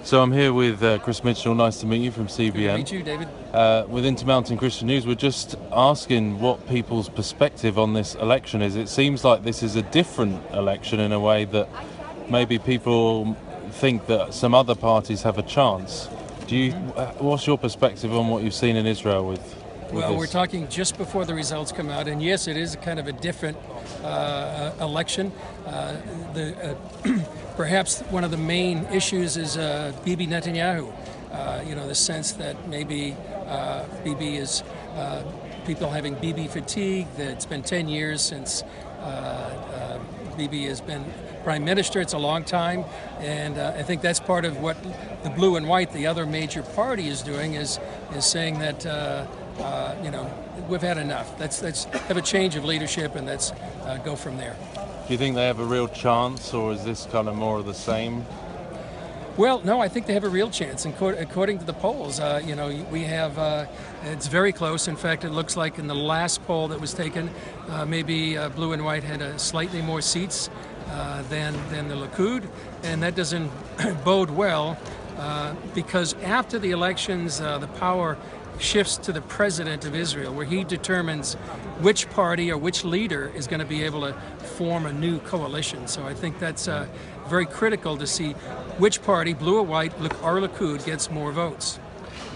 So I'm here with Chris Mitchell. Nice to meet you from CBN. Good to meet you, David. With InterMountain Christian News, we're just asking what people's perspective on this election is. It seems like this is a different election in a way that maybe people think that some other parties have a chance. What's your perspective on what you've seen in Israel with Well, this? we're talking just before the results come out, and yes, it is kind of a different election. Perhaps one of the main issues is Bibi Netanyahu. The sense that maybe Bibi is people having Bibi fatigue. That it's been 10 years since Bibi has been prime minister. It's a long time, and I think that's part of what the blue and white, the other major party, is doing is saying that we've had enough. Let's have a change of leadership, and let's go from there. Do you think they have a real chance, or is this kind of more of the same? Well, no, I think they have a real chance. According to the polls, we have, it's very close. In fact, it looks like in the last poll that was taken, maybe blue and white had slightly more seats than the Likud, and that doesn't bode well because after the elections, the power shifts to the president of Israel, where he determines which party or which leader is going to be able to form a new coalition. So I think that's very critical to see which party, blue or white, or Likud, gets more votes.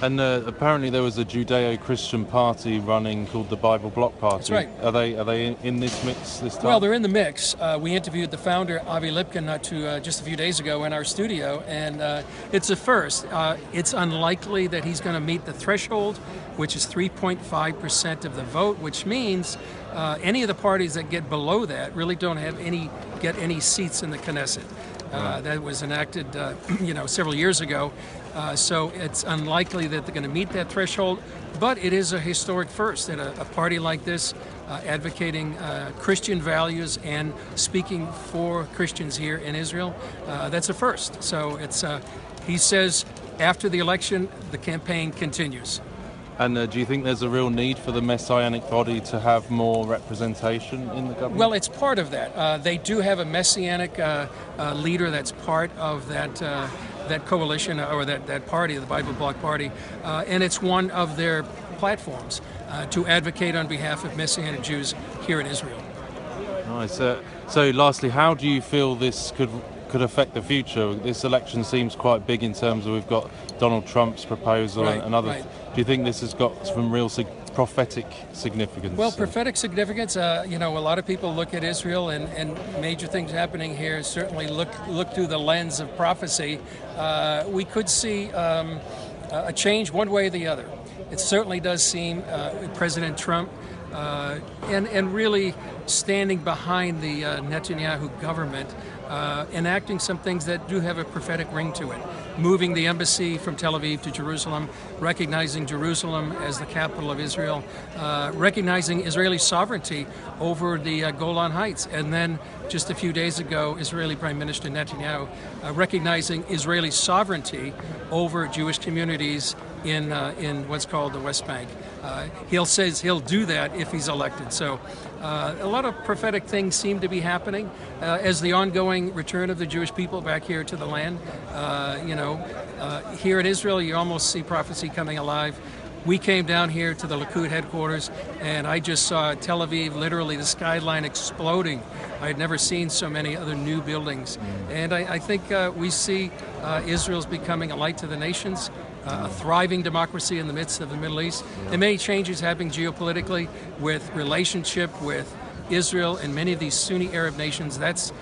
And apparently there was a Judeo-Christian party running called the Bible Bloc Party. That's right. Are they in this mix this time? Well, they're in the mix. We interviewed the founder, Avi Lipkin, just a few days ago in our studio, and it's a first. It's unlikely that he's going to meet the threshold, which is 3.5% of the vote, which means any of the parties that get below that really don't get any seats in the Knesset. That was enacted, several years ago. So it's unlikely that they're going to meet that threshold, but it is a historic first that a party like this advocating Christian values and speaking for Christians here in Israel, that's a first. So he says after the election, the campaign continues. And do you think there's a real need for the Messianic body to have more representation in the government? Well, it's part of that. They do have a Messianic leader that's part of that coalition or that party, the Bible Bloc Party, and it's one of their platforms to advocate on behalf of Messianic Jews here in Israel. Nice. So lastly, how do you feel this could affect the future? This election seems quite big in terms of we've got Donald Trump's proposal and other. Right. Do you think this has got some real prophetic significance? Well, prophetic significance, a lot of people look at Israel and major things happening here certainly look through the lens of prophecy. We could see a change one way or the other. It certainly does seem President Trump and really standing behind the Netanyahu government, enacting some things that do have a prophetic ring to it. Moving the embassy from Tel Aviv to Jerusalem, recognizing Jerusalem as the capital of Israel, recognizing Israeli sovereignty over the Golan Heights, and then just a few days ago, Israeli Prime Minister Netanyahu recognizing Israeli sovereignty over Jewish communities in what's called the West Bank. He says he'll do that if he's elected. So a lot of prophetic things seem to be happening as the ongoing return of the Jewish people back here to the land. Here in Israel, you almost see prophecy coming alive. We came down here to the Likud headquarters, and I just saw Tel Aviv, literally the skyline exploding. I had never seen so many other new buildings. And I think we see Israel's becoming a light to the nations, a thriving democracy in the midst of the Middle East. There are many changes happening geopolitically with relationship with Israel and many of these Sunni Arab nations. That's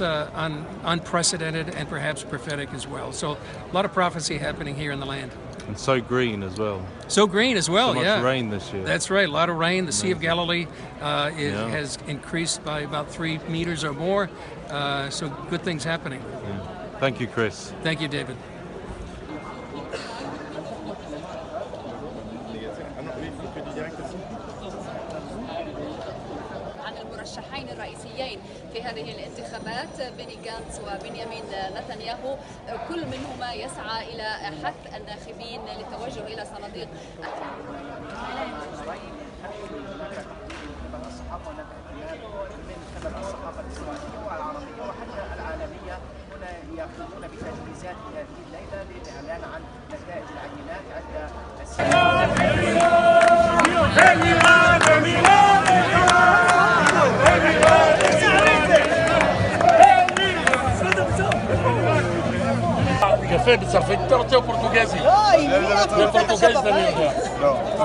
unprecedented and perhaps prophetic as well. So a lot of prophecy happening here in the land. And so green as well. So green as well, so much rain this year. That's right, a lot of rain. The Sea of Galilee has increased by about 3 meters or more. So good things happening. Yeah. Thank you, Chris. Thank you, David. المرشحين الرئيسيين في هذه الانتخابات بني جانتس وبنيامين نتنياهو كل منهما يسعى إلى حث الناخبين للتوجه إلى صناديق الصحافة الإسرائيلية والعربية وحتى العالمية هنا يقومون بتجهيزات هذه الليلة צרפת, בצרפת אתה רוצה או פורטוגזי? זה פורטוגז אני יודע.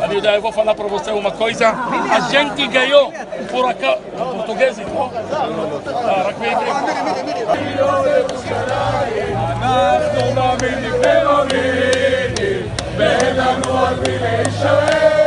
אני יודע איפה פנה פרובוסה ומקויזה, אג'נטי גיו, פורטוגזי, לא? רק בעברית. אנחנו מאמינים ומאמינים, ואין לנו על מי להישאר.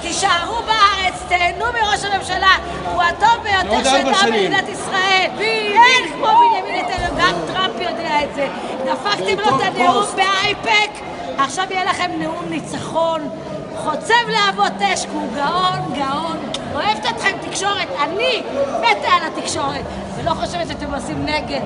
תישארו בארץ, תהנו מראש הממשלה, הוא הטוב ביותר שהייתה במדינת ישראל. אין כמו בנימין נתניהו, גם טראמפ יודע את זה. דפקתם לו את הנאום באייפק, עכשיו יהיה לכם נאום ניצחון, חוצב להבות אש, כי הוא גאון, גאון. אוהבת אתכם תקשורת, אני מתה על התקשורת, ולא חושבת שאתם עושים נגד.